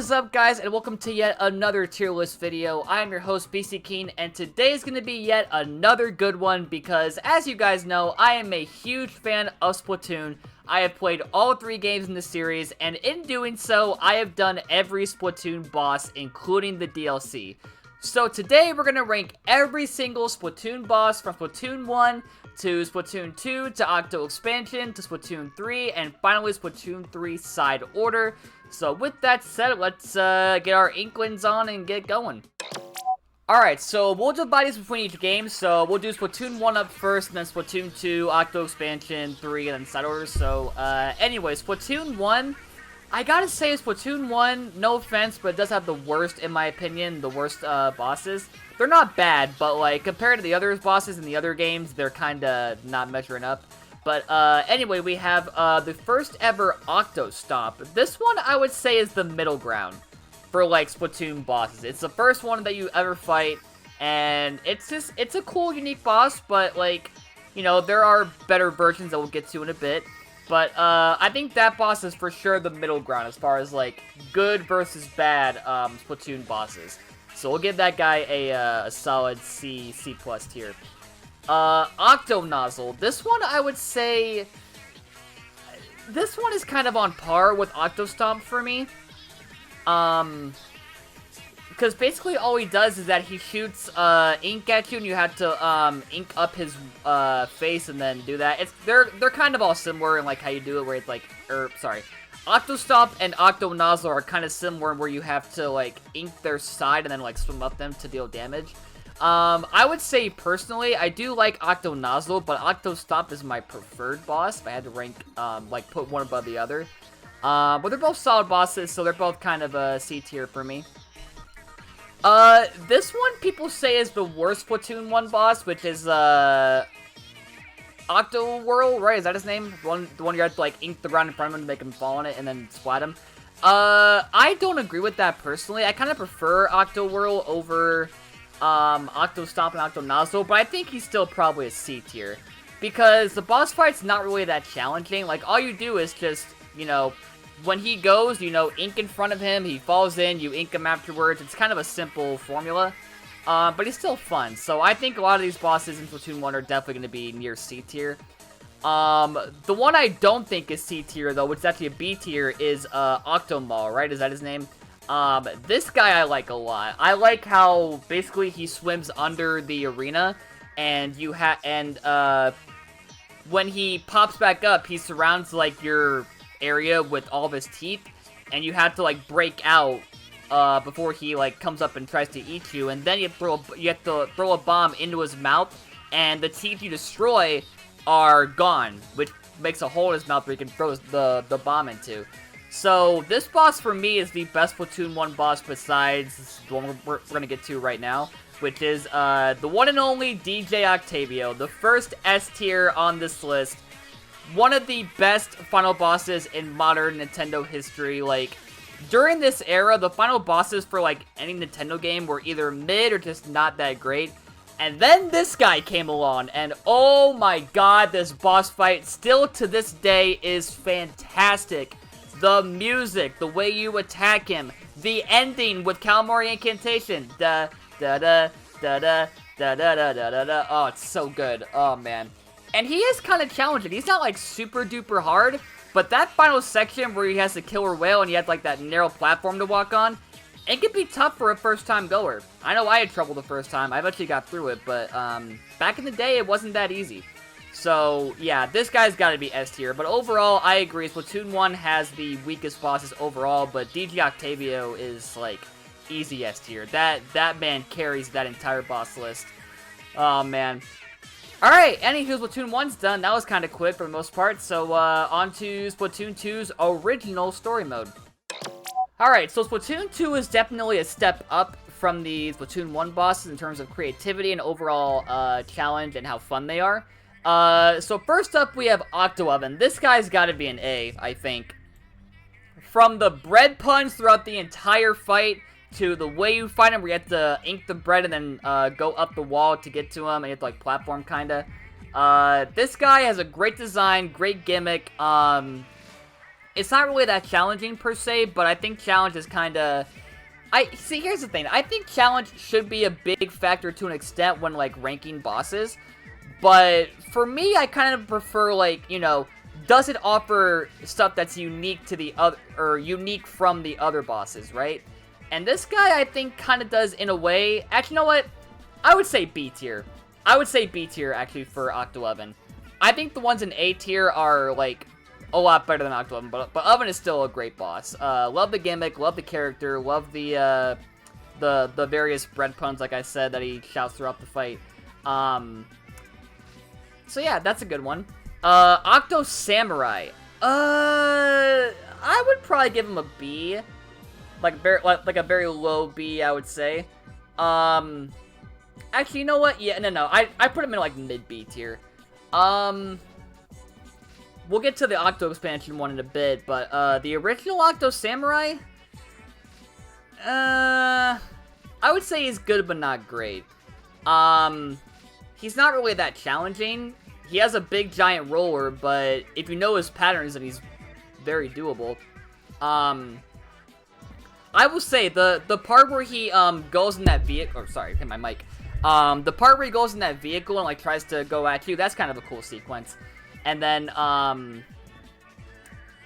is up, guys, and welcome to yet another tier list video. I am your host, BC Keen, and today is going to be yet another good one because, as you guys know, I am a huge fan of Splatoon. I have played all 3 games in the series, and in doing so, I have done every Splatoon boss, including the DLC. So today, we're going to rank every single Splatoon boss from Splatoon 1 to Splatoon 2 to Octo expansion to Splatoon 3, and finally Splatoon 3 side order. So with that said, let's get our inklings on and get going. Alright, so we'll divide these between each game. So we'll do Splatoon 1 up first, and then Splatoon 2, Octo expansion, 3, and then side order. So anyway, Splatoon 1, I gotta say Splatoon 1, no offense, but it does have the worst, in my opinion, the worst bosses. They're not bad, but like compared to the other bosses in the other games, they're kinda not measuring up. But anyway, we have the first ever Octo Stomp. This one I would say is the middle ground for like Splatoon bosses. It's the first one that you ever fight, and it's a cool, unique boss, but like, you know, there are better versions that we'll get to in a bit. But I think that boss is for sure the middle ground as far as like good versus bad Splatoon bosses. So we'll give that guy a solid C+ tier. Octo Nozzle. This one, I would say, this one is kind of on par with Octo Stomp for me. Because basically all he does is that he shoots, ink at you, and you have to, ink up his, face and then do that. They're kind of all similar in, like, how you do it, where it's like, Octo Stomp and Octo Nozzle are kind of similar, where you have to, like, ink their side and then, like, swim up them to deal damage. I would say, personally, I do like Octo Nozzle, but Octo Stomp is my preferred boss, if I had to rank, like, put one above the other. But they're both solid bosses, so they're both kind of a C tier for me. This one people say is the worst Splatoon 1 boss, which is, Octo Whirl, right? Is that his name? The one you have to, like, ink the ground in front of him to make him fall on it and then splat him. I don't agree with that personally. I kind of prefer Octo Whirl over Octo Stomp and Octo Nozzle, but I think he's still probably a C tier. Because the boss fight's not really that challenging. Like, all you do is just, you know, when he goes, you know, ink in front of him, he falls in, you ink him afterwards. It's kind of a simple formula, but he's still fun. So I think a lot of these bosses in Splatoon 1 are definitely going to be near C tier. The one I don't think is C tier, though, which is actually a B tier, is Octomall, right? Is that his name? This guy I like a lot. I like how basically he swims under the arena, and when he pops back up, he surrounds like your area with all of his teeth, and you have to like break out before he like comes up and tries to eat you, and then you have to throw a bomb into his mouth, and the teeth you destroy are gone, which makes a hole in his mouth where you can throw the bomb into. So, this boss for me is the best Splatoon 1 boss besides the one we're going to get to right now, which is the one and only DJ Octavio, the first S tier on this list. One of the best final bosses in modern Nintendo history. Like, during this era, the final bosses for, like, any Nintendo game were either mid or just not that great. And then this guy came along, and oh my god, this boss fight still to this day is fantastic. The music, the way you attack him, the ending with Calamari Incantation, da da da da da da da da da da. Oh, it's so good. Oh man, and he is kind of challenging. He's not like super duper hard, but that final section where he has to kill a whale and he has like that narrow platform to walk on, it can be tough for a first time goer. I know I had trouble the first time. I eventually got through it, but back in the day, it wasn't that easy. So, yeah, this guy's got to be S tier. But overall, I agree. Splatoon 1 has the weakest bosses overall, but DJ Octavio is, like, easy S tier. That man carries that entire boss list. Oh, man. Alright, anywho, Splatoon 1's done. That was kind of quick for the most part. So, on to Splatoon 2's original story mode. Alright, so Splatoon 2 is definitely a step up from the Splatoon 1 bosses in terms of creativity and overall challenge and how fun they are. So first up, we have Octo Oven. This guy's gotta be an A, I think. From the bread puns throughout the entire fight, to the way you fight him, where you have to ink the bread and then, go up the wall to get to him, and you have to, like, platform, kinda. This guy has a great design, great gimmick, it's not really that challenging per se, but I think challenge is kind of... See, here's the thing. I think challenge should be a big factor to an extent when, like, ranking bosses. But for me, I kind of prefer, like, you know, does it offer stuff that's unique to the other, or unique from the other bosses, right? And this guy, I think, kind of does in a way. Actually, you know what? I would say B tier. I would say B tier, actually, for Octo Oven. I think the ones in A tier are, like, a lot better than Octo Oven, but Oven is still a great boss. Love the gimmick, love the character, love the various bread puns, like I said, that he shouts throughout the fight. So yeah, that's a good one. Octo Samurai. I would probably give him a B. Like a very low B, I would say. Actually, you know what? Yeah, no. I put him in, like, mid-B tier. We'll get to the Octo expansion one in a bit, but, the original Octo Samurai? I would say he's good, but not great. He's not really that challenging. He has a big, giant roller, but if you know his patterns, then he's very doable. I will say, the part where he, goes in that vehicle... Oh, sorry, hit my mic. The part where he goes in that vehicle and, like, tries to go at you, that's kind of a cool sequence. And then,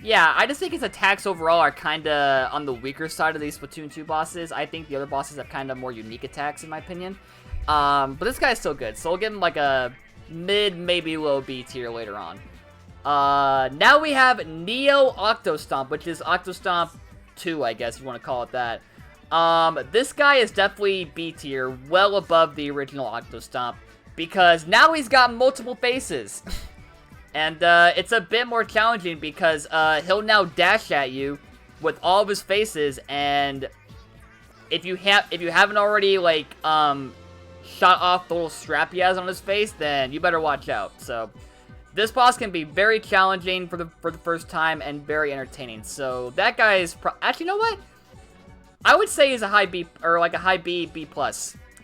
yeah, I just think his attacks overall are kind of on the weaker side of these Splatoon 2 bosses. I think the other bosses have kind of more unique attacks, in my opinion. But this guy's still good, so we'll give him, like, a mid, maybe low B tier later on. Now we have Neo Octo Stomp, which is Octo Stomp 2, I guess you want to call it that. This guy is definitely B tier, well above the original Octo Stomp, because now he's got multiple faces. And, it's a bit more challenging because, he'll now dash at you with all of his faces, and if you haven't already, like, shot off the little strap he has on his face, then you better watch out. So, this boss can be very challenging for the first time and very entertaining. So, that guy is actually, you know what? I would say he's a high B, or like a high B, B+,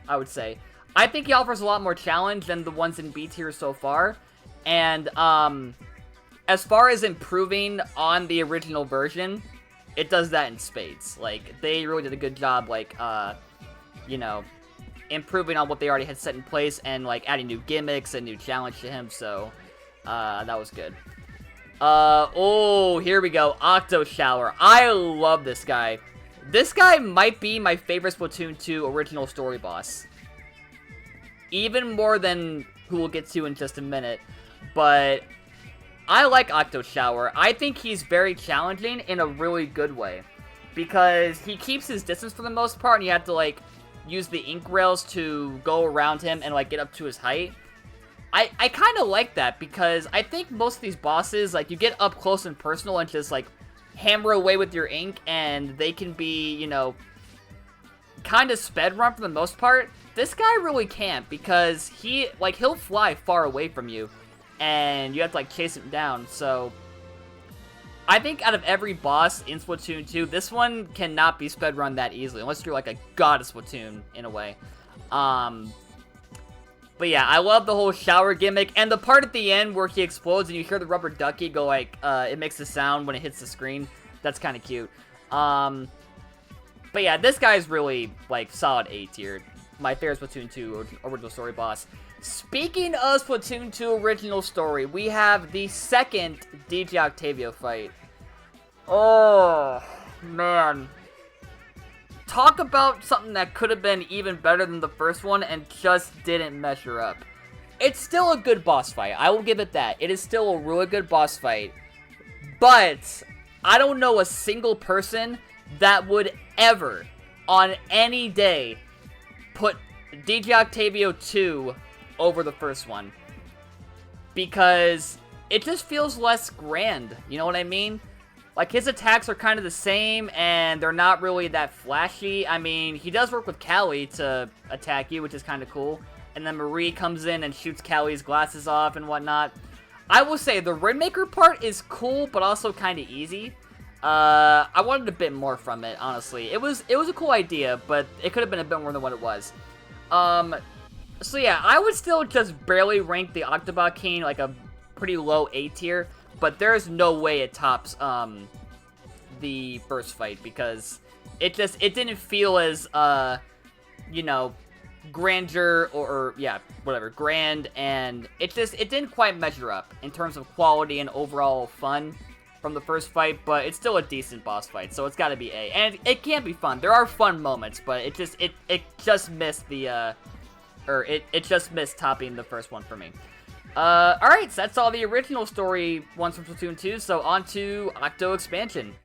I would say. I think he offers a lot more challenge than the ones in B tier so far. And, as far as improving on the original version, it does that in spades. Like, they really did a good job, like, you know, improving on what they already had set in place and, like, adding new gimmicks and new challenge to him, so, that was good. Oh, here we go, Octo Shower. I love this guy. This guy might be my favorite Splatoon 2 original story boss. Even more than who we'll get to in just a minute. But I like Octo Shower. I think he's very challenging in a really good way. Because he keeps his distance for the most part, and you have to, like, use the ink rails to go around him and, like, get up to his height. I kind of like that, because I think most of these bosses, like, you get up close and personal and just, like, hammer away with your ink, and they can be, you know, kind of sped run for the most part. This guy really can't, because he'll fly far away from you, and you have to, like, chase him down. So I think out of every boss in Splatoon 2, this one cannot be sped run that easily, unless you're, like, a god of Splatoon, in a way. But yeah, I love the whole shower gimmick, and the part at the end where he explodes and you hear the rubber ducky go, like, it makes a sound when it hits the screen. That's kind of cute. But yeah, this guy's really, like, solid A tier. My favorite Splatoon 2 original story boss. Speaking of Splatoon 2 original story, we have the second DJ Octavio fight. Oh, man. Talk about something that could have been even better than the first one and just didn't measure up. It's still a good boss fight. I will give it that. It is still a really good boss fight. But I don't know a single person that would ever, on any day, put DJ Octavio 2 over the first one. Because it just feels less grand. You know what I mean? Like, his attacks are kind of the same, and they're not really that flashy. I mean, he does work with Callie to attack you, which is kind of cool. And then Marie comes in and shoots Callie's glasses off and whatnot. I will say, the Rainmaker part is cool, but also kind of easy. I wanted a bit more from it, honestly. It was a cool idea, but it could have been a bit more than what it was. So yeah, I would still just barely rank the Octobot King like a pretty low A tier. But there's no way it tops, the first fight, because it didn't feel as, you know, grandeur or yeah, whatever, grand, and it didn't quite measure up in terms of quality and overall fun from the first fight, but it's still a decent boss fight, so it's gotta be A. And it can be fun. There are fun moments, but it just missed the, it just missed topping the first one for me. Alright, so that's all the original story ones from Splatoon 2, so on to Octo Expansion.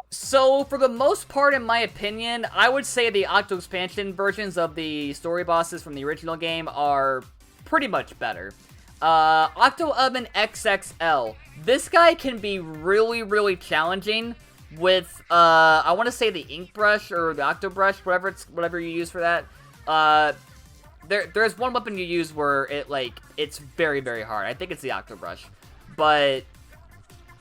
So, for the most part, in my opinion, I would say the Octo Expansion versions of the story bosses from the original game are pretty much better. Octo Oven XXL. This guy can be really, really challenging with, I want to say the ink brush or the Octo brush, whatever you use for that. There's one weapon you use where it's very, very hard. I think it's the Octo brush. But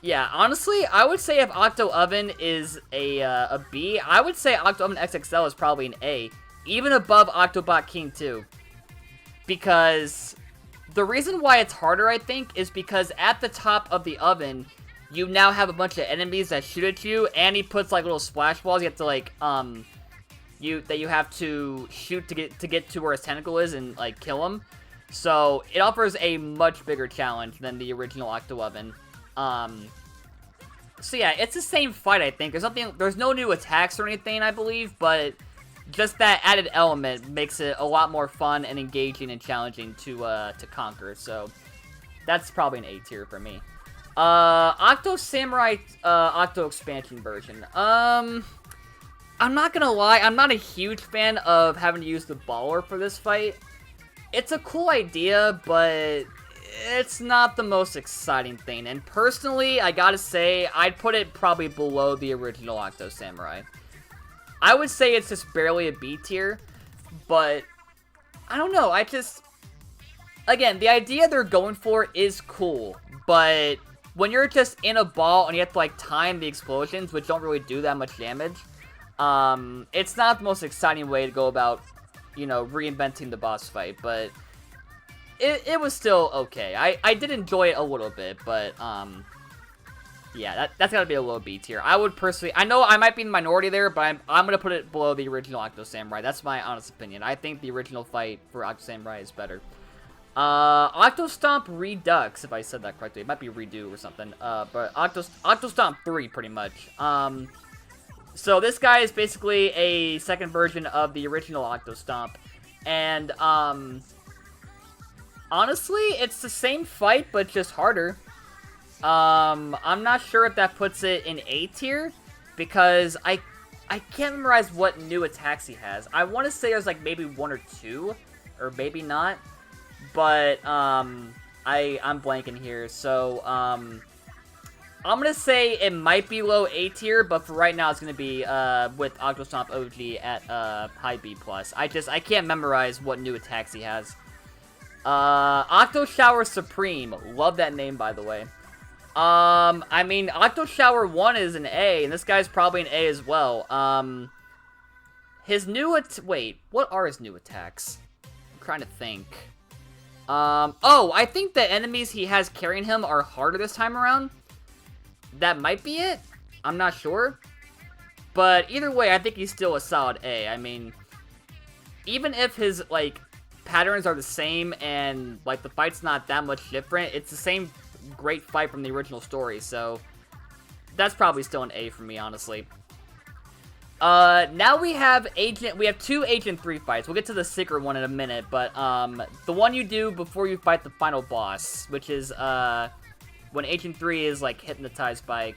yeah, honestly, I would say if Octo Oven is a B, I would say Octo Oven XXL is probably an A, even above Octobot King 2. Because the reason why it's harder, I think, is because at the top of the oven, you now have a bunch of enemies that shoot at you, and he puts like little splash balls. You have to like you have to shoot to get to where his tentacle is and like kill him. So it offers a much bigger challenge than the original Octo Oven. So yeah, it's the same fight, I think. There's no new attacks or anything, I believe, but just that added element makes it a lot more fun and engaging and challenging to conquer. So that's probably an A tier for me. Octo Samurai Octo Expansion version. I'm not gonna lie, I'm not a huge fan of having to use the baller for this fight. It's a cool idea, but it's not the most exciting thing. And personally, I gotta say, I'd put it probably below the original Octo Samurai. I would say it's just barely a B tier, but I don't know, again, the idea they're going for is cool, but when you're just in a ball and you have to like time the explosions, which don't really do that much damage, it's not the most exciting way to go about, you know, reinventing the boss fight, but it was still okay. I did enjoy it a little bit, but, yeah, that's gotta be a low B tier. I would personally, I know I might be in the minority there, but I'm gonna put it below the original Octo Samurai. That's my honest opinion. I think the original fight for Octo Samurai is better. Octo Stomp Redux, if I said that correctly. It might be Redo or something. But Octo Stomp 3, pretty much. So this guy is basically a second version of the original Octo Stomp. And, honestly, it's the same fight, but just harder. I'm not sure if that puts it in A tier, because I can't memorize what new attacks he has. I want to say there's like maybe 1 or 2, or maybe not, but, I'm blanking here, so, I'm gonna say it might be low A tier, but for right now it's gonna be, with Octo Stomp OG at, high B+. I can't memorize what new attacks he has. Octo Shower Supreme. Love that name, by the way. I mean, Octo Shower 1 is an A, and this guy's probably an A as well. His new wait, what are his new attacks? I'm trying to think. Oh, I think the enemies he has carrying him are harder this time around. That might be it. I'm not sure. But either way, I think he's still a solid A. I mean, even if his, like, patterns are the same and, like, the fight's not that much different, it's the same great fight from the original story, so that's probably still an A for me, honestly. Now we have two Agent 3 fights. We'll get to the secret one in a minute, but, the one you do before you fight the final boss, which is, when Agent 3 is, like, hypnotized by,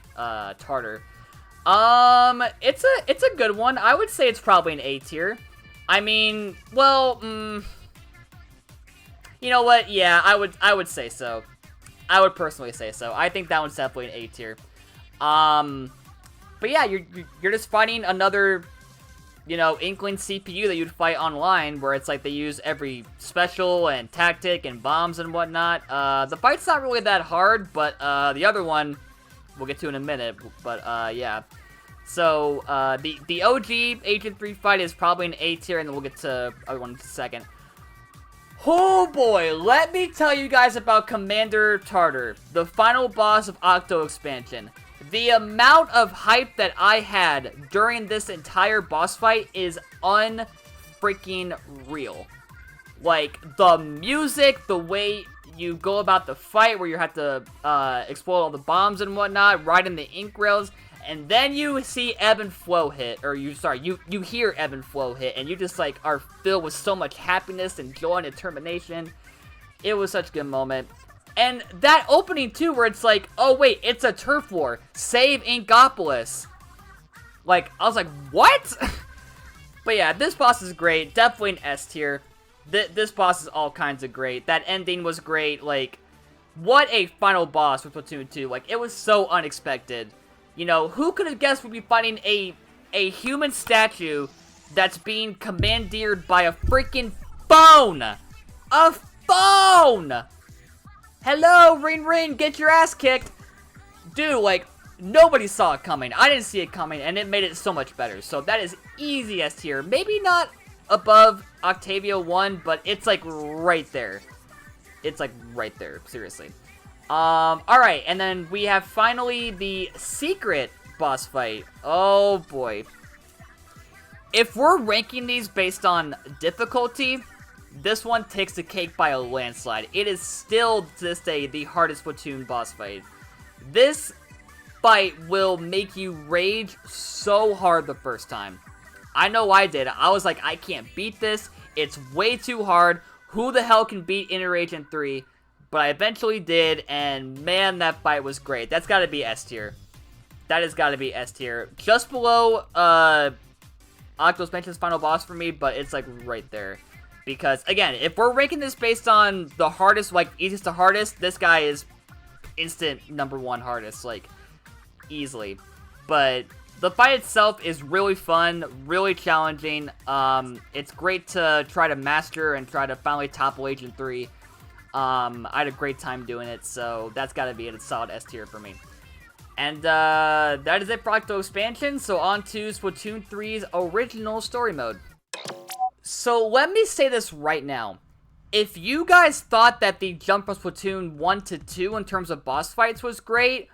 Tartar. It's a good one. I would say it's probably an A tier. I mean, well, you know what? Yeah, I would say so. I would personally say so. I think that one's definitely an A tier. But yeah, you're just fighting another, you know, Inkling CPU that you'd fight online, where it's like they use every special and tactic and bombs and whatnot. The fight's not really that hard, but the other one we'll get to in a minute. But yeah. So the OG Agent 3 fight is probably an A tier, and then we'll get to other one in a second. Oh boy, let me tell you guys about Commander Tartar, the final boss of Octo Expansion. The amount of hype that I had during this entire boss fight is unfreaking real. Like, the music, the way you go about the fight, where you have to explode all the bombs and whatnot, riding the ink rails, and then you see ebb and flow hit, or you hear ebb and flow hit, and you just, like, are filled with so much happiness and joy and determination. It was such a good moment. And that opening, too, where it's like, oh, wait, it's a turf war. Save Inkopolis. Like, I was like, what? But yeah, this boss is great. Definitely an S tier. This boss is all kinds of great. That ending was great. Like, what a final boss with Splatoon 2. Like, it was so unexpected. You know, who could have guessed we'd be fighting a human statue that's being commandeered by a freaking phone? A phone! Hello, Ring Ring, get your ass kicked. Dude, like, nobody saw it coming. I didn't see it coming, and it made it so much better. So that is easy S tier. Maybe not above Octavio 1, but it's like right there. It's like right there, seriously. Alright, and then we have finally the secret boss fight. Oh boy. If we're ranking these based on difficulty, this one takes the cake by a landslide. It is still, to this day, the hardest Splatoon boss fight. This fight will make you rage so hard the first time. I know I did. I was like, I can't beat this. It's way too hard. Who the hell can beat Inner Agent 3? But I eventually did, and man, that fight was great. That's gotta be S tier. That has gotta be S tier. Just below, Octo's Mention's final boss for me, but it's like right there. Because, again, if we're ranking this based on the hardest, like, easiest to hardest, this guy is instant #1 hardest, like, easily. But the fight itself is really fun, really challenging. It's great to try to master and try to finally topple Agent 3. I had a great time doing it, so that's gotta be a solid S tier for me. And that is it for Octo Expansion, so on to Splatoon 3's original story mode. So let me say this right now. If you guys thought that the jump from Splatoon 1 to 2 in terms of boss fights was great,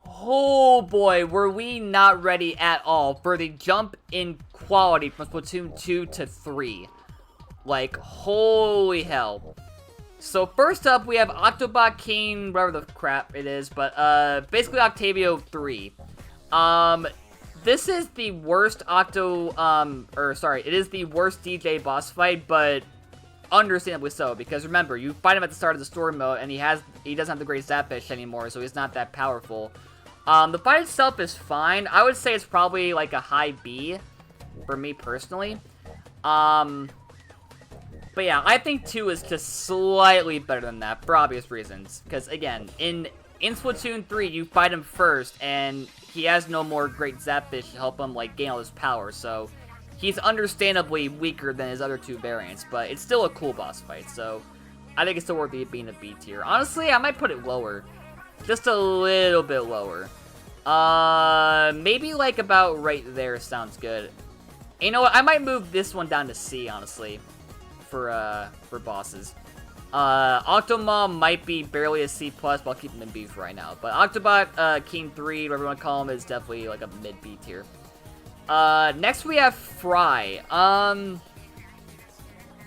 oh boy, were we not ready at all for the jump in quality from Splatoon 2 to 3. Like, holy hell. So first up, we have Octobot King, whatever the crap it is, but basically Octavio 3. This is the worst it is the worst DJ boss fight, but understandably so, because remember, you fight him at the start of the story mode, and he doesn't have the great Zapfish anymore, so he's not that powerful. The fight itself is fine. I would say it's probably like a high B for me personally. But yeah, I think 2 is just slightly better than that for obvious reasons. Because again, in Splatoon 3, you fight him first, and he has no more great Zapfish to help him like gain all his power, so he's understandably weaker than his other 2 variants, but it's still a cool boss fight, so I think it's still worth it being a B tier. Honestly, I might put it lower. Just a little bit lower. Maybe like about right there sounds good. You know what? I might move this one down to C, honestly, for bosses. Octomom might be barely a C+, but I'll keep him in B for right now. But Octobot King 3, whatever you want to call him, is definitely like a mid-B tier. Next we have Fry.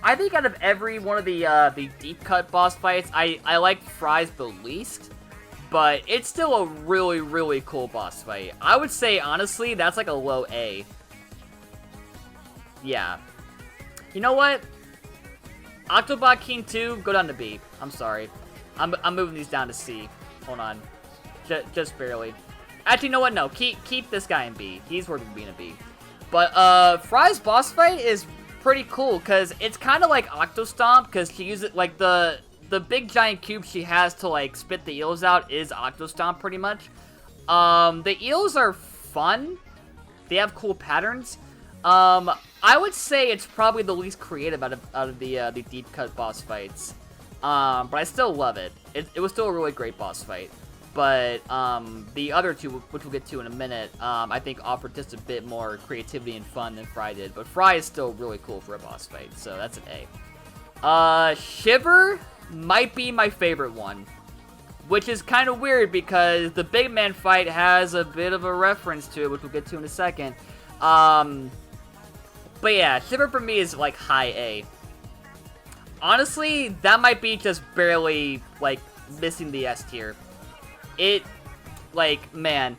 I think out of every one of the deep cut boss fights, I like Fry's the least. But it's still a really, really cool boss fight. I would say, honestly, that's like a low A. Yeah. You know what? Octobot King 2, go down to B. I'm sorry. I'm moving these down to C. Hold on. Just barely. Actually, you know what? No. Keep this guy in B. He's worth being a B. But, Fry's boss fight is pretty cool, because it's kind of like Octo Stomp, because she uses, like, the big giant cube she has to, like, spit the eels out is Octo Stomp, pretty much. The eels are fun. They have cool patterns. I would say it's probably the least creative out of the deep cut boss fights. But I still love it. It was still a really great boss fight. But, the other 2, which we'll get to in a minute, I think offered just a bit more creativity and fun than Fry did. But Fry is still really cool for a boss fight, so that's an A. Shiver might be my favorite one. which is kind of weird because the big man fight has a bit of a reference to it, which we'll get to in a second. But yeah, Shiver for me is like high A. Honestly, that might be just barely, like, missing the S tier. It, like, man.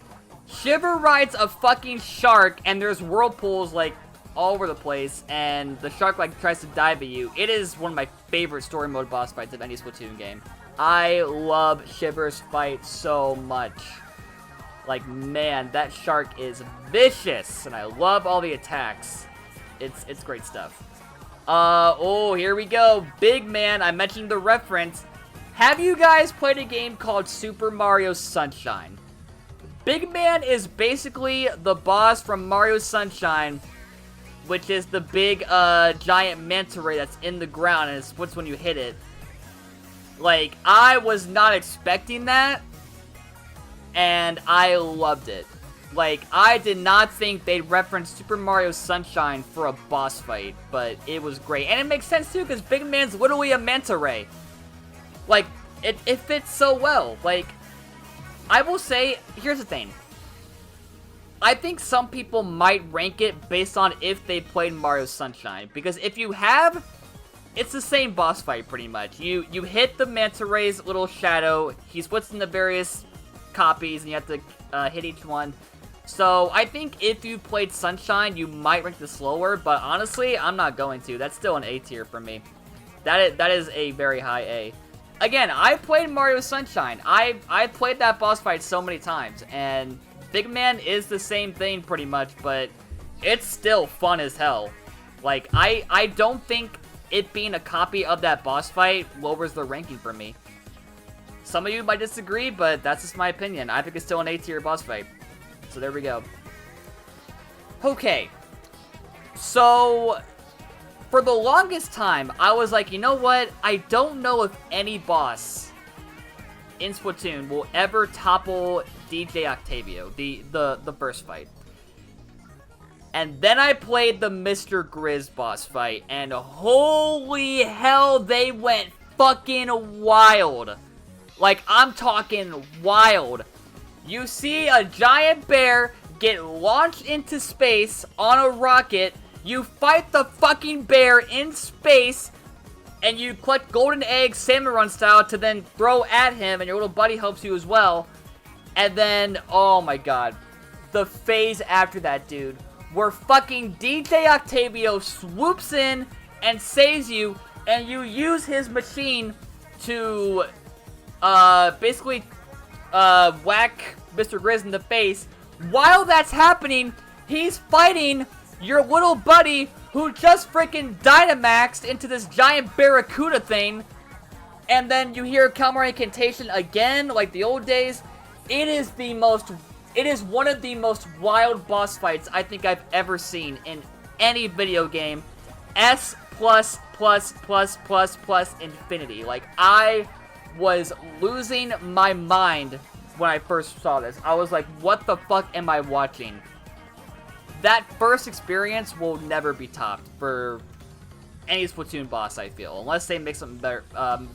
Shiver rides a fucking shark, and there's whirlpools, like, all over the place, and the shark, like, tries to dive at you. It is one of my favorite story mode boss fights of any Splatoon game. I love Shiver's fight so much. Like, man, that shark is vicious, and I love all the attacks. It's great stuff. Oh, here we go. Big Man, I mentioned the reference. Have you guys played a game called Super Mario Sunshine? Big Man is basically the boss from Mario Sunshine, which is the big, giant manta ray that's in the ground and it splits when you hit it. Like, I was not expecting that, and I loved it. Like, I did not think they'd reference Super Mario Sunshine for a boss fight, but it was great. And it makes sense, too, because Big Man's literally a manta ray. Like, it fits so well. Like, I will say, here's the thing. I think some people might rank it based on if they played Mario Sunshine. Because if you have, it's the same boss fight, pretty much. You hit the manta ray's little shadow, he splits into various copies, and you have to hit each one. So, I think if you played Sunshine, you might rank this lower, but honestly, I'm not going to. That's still an A tier for me. That is a very high A. Again, I played Mario Sunshine. I played that boss fight so many times, and Big Man is the same thing pretty much, but it's still fun as hell. Like, I don't think it being a copy of that boss fight lowers the ranking for me. Some of you might disagree, but that's just my opinion. I think it's still an A tier boss fight. So there we go. Okay. So, for the longest time, I was like, you know what? I don't know if any boss in Splatoon will ever topple DJ Octavio, the first fight. And then I played the Mr. Grizz boss fight, and holy hell, they went fucking wild. Like, I'm talking wild. You see a giant bear get launched into space on a rocket, you fight the fucking bear in space, and you collect golden eggs Salmon Run style to then throw at him, and your little buddy helps you as well. And then, oh my god, the phase after that, dude, where fucking DJ Octavio swoops in and saves you, and you use his machine to, basically, whack Mr. Grizz in the face. While that's happening, he's fighting your little buddy who just freaking Dynamaxed into this giant barracuda thing. And then you hear Calamari Incantation again, like the old days. It is one of the most wild boss fights I think I've ever seen in any video game. S+++++ infinity. Like, I was losing my mind when I first saw this. I was like, what the fuck am I watching? That first experience will never be topped for any Splatoon boss, I feel. Unless they make something better,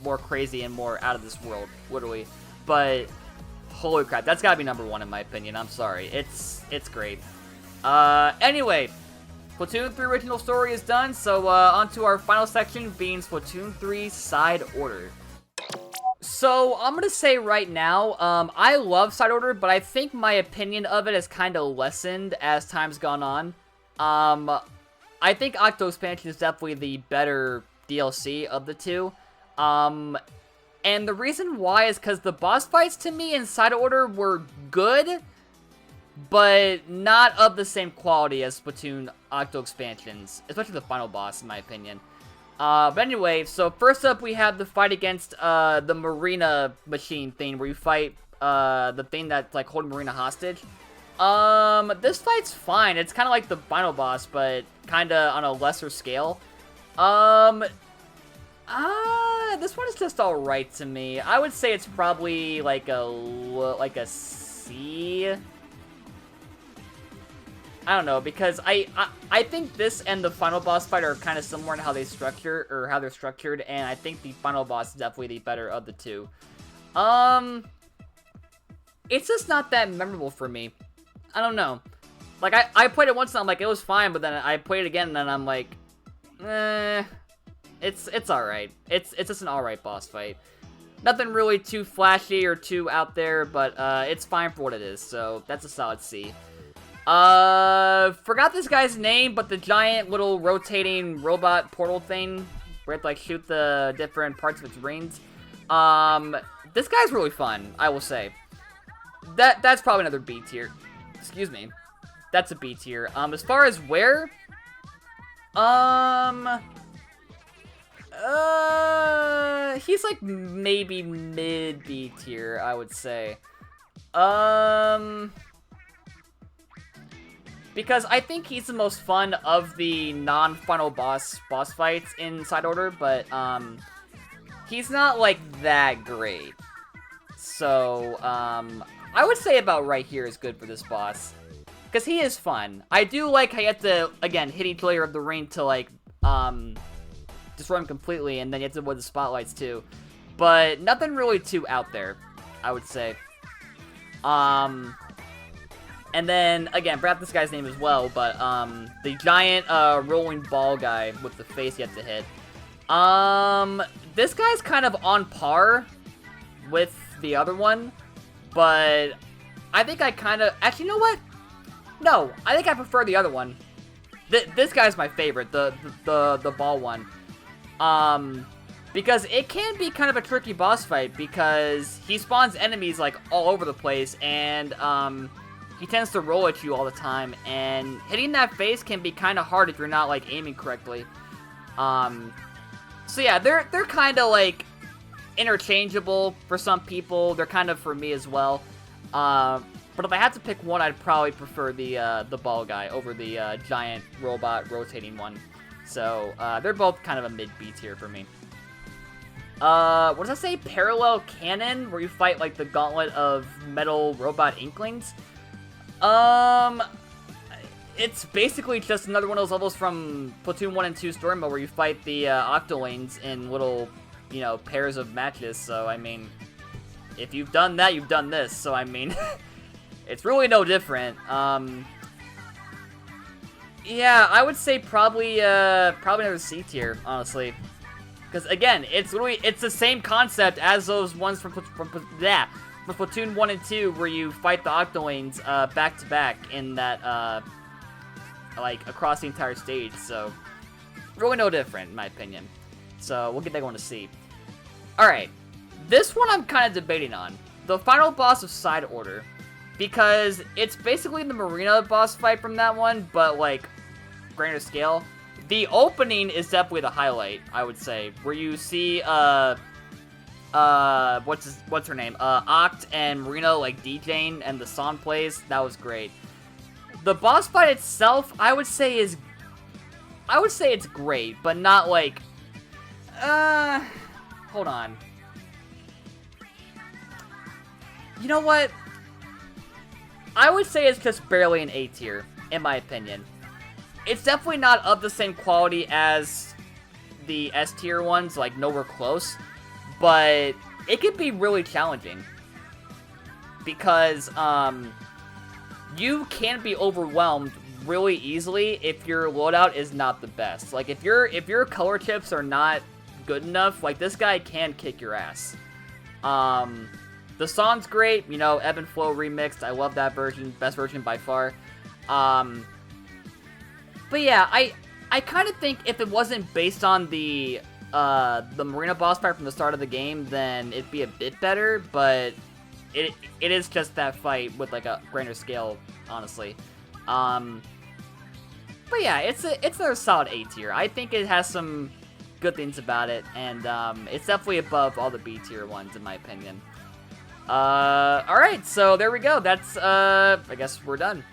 more crazy and more out of this world, literally. But, holy crap, that's gotta be number one in my opinion. I'm sorry. It's great. Anyway, Splatoon 3 original story is done, so on to our final section, being Splatoon 3 side order. So, I'm gonna say right now, I love side order, but I think my opinion of it has kind of lessened as time's gone on. I think Octo Expansion is definitely the better DLC of the two. And the reason why is because the boss fights to me in side order were good, but not of the same quality as Splatoon Octo Expansions, especially the final boss, in my opinion. But anyway, so first up we have the fight against the Marina machine thing, where you fight the thing that's like holding Marina hostage. This fight's fine. It's kind of like the final boss, but kind of on a lesser scale. This one is just alright to me. I would say it's probably like a C. I don't know, because I think this and the final boss fight are kind of similar in how they structure, or how they're structured, and I think the final boss is definitely the better of the two. It's just not that memorable for me. I don't know. Like, I played it once and I'm like, it was fine, but then I played it again and then I'm like, it's alright. It's just an alright boss fight. Nothing really too flashy or too out there, but it's fine for what it is, so that's a solid C. Forgot this guy's name, but the giant little rotating robot portal thing where it like shoot the different parts of its rings. This guy's really fun, I will say. That's probably another B tier. Excuse me. That's a B tier. As far as where, he's like maybe mid B tier, I would say. Because I think he's the most fun of the non-final boss fights in Side Order, but he's not like that great. So I would say about right here is good for this boss, because he is fun. I do like how you have to, again, hit each layer of the ring to like destroy him completely, and then you have to avoid the spotlights too. But nothing really too out there, I would say. And then, again, forgot this guy's name as well, but, the giant, rolling ball guy with the face you have to hit. This guy's kind of on par with the other one, but I think I kind of, actually, you know what? No, I think I prefer the other one. This guy's my favorite, the ball one. Because it can be kind of a tricky boss fight, because he spawns enemies, like, all over the place, and, he tends to roll at you all the time, and hitting that face can be kind of hard if you're not, like, aiming correctly. So yeah, they're kind of, like, interchangeable for some people. They're kind of for me as well. But if I had to pick one, I'd probably prefer the ball guy over the giant robot rotating one. So they're both kind of a mid-B tier for me. What does that say? Parallel Cannon, where you fight, like, the gauntlet of metal robot inklings? It's basically just another one of those levels from Splatoon 1 and 2 story mode where you fight the Octo lanes in little, you know, pairs of matches. So, I mean, if you've done that, you've done this. So, I mean, it's really no different. Yeah, I would say probably another C tier, honestly. Because, again, it's the same concept as those ones from Splatoon 1 and 2, where you fight the Octolanes, back-to-back in that, like, across the entire stage, so really no different, in my opinion. So, we'll get that one to C. Alright, this one I'm kind of debating on. The final boss of Side Order, because it's basically the Marina boss fight from that one, but, like, grander scale. The opening is definitely the highlight, I would say, where you see, what's her name? Oct and Marina, like, DJing, and the song plays. That was great. The boss fight itself, I would say it's great, but not, like, hold on. You know what? I would say it's just barely an A tier, in my opinion. It's definitely not of the same quality as the S tier ones, like, nowhere close. But it could be really challenging, because you can be overwhelmed really easily if your loadout is not the best. Like, if your color chips are not good enough, like, this guy can kick your ass. The song's great, you know, Ebb and Flow remixed. I love that version, best version by far. But yeah, I kind of think if it wasn't based on the Marina boss fight from the start of the game, then it'd be a bit better, but it is just that fight with, like, a grander scale, honestly. But yeah, it's another solid A tier. I think it has some good things about it, and it's definitely above all the B tier ones, in my opinion. Alright, so there we go. That's, I guess we're done.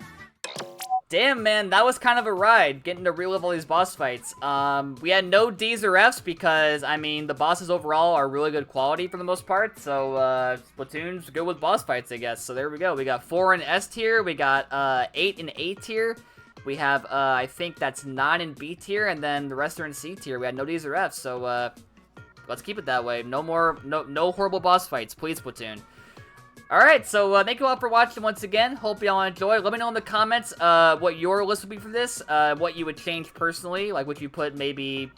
Damn, man, that was kind of a ride, getting to relive all these boss fights. We had no Ds or Fs because, I mean, the bosses overall are really good quality for the most part, so, Splatoon's good with boss fights, I guess. So there we go. We got 4 in S tier, we got, 8 in A tier, we have, I think that's 9 in B tier, and then the rest are in C tier. We had no Ds or Fs, so, Let's keep it that way. No more, no horrible boss fights, please, Splatoon. Alright, so thank you all for watching once again. Hope y'all enjoyed. Let me know in the comments what your list would be for this, what you would change personally. Like, would you put maybe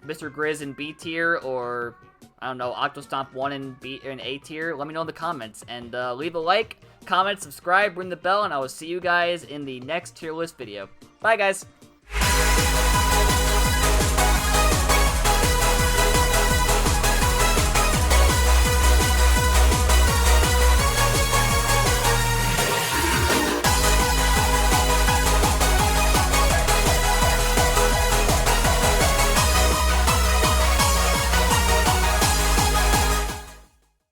Mr. Grizz in B tier, or, I don't know, Octostomp 1 in A tier? Let me know in the comments. And leave a like, comment, subscribe, ring the bell, and I will see you guys in the next tier list video. Bye, guys!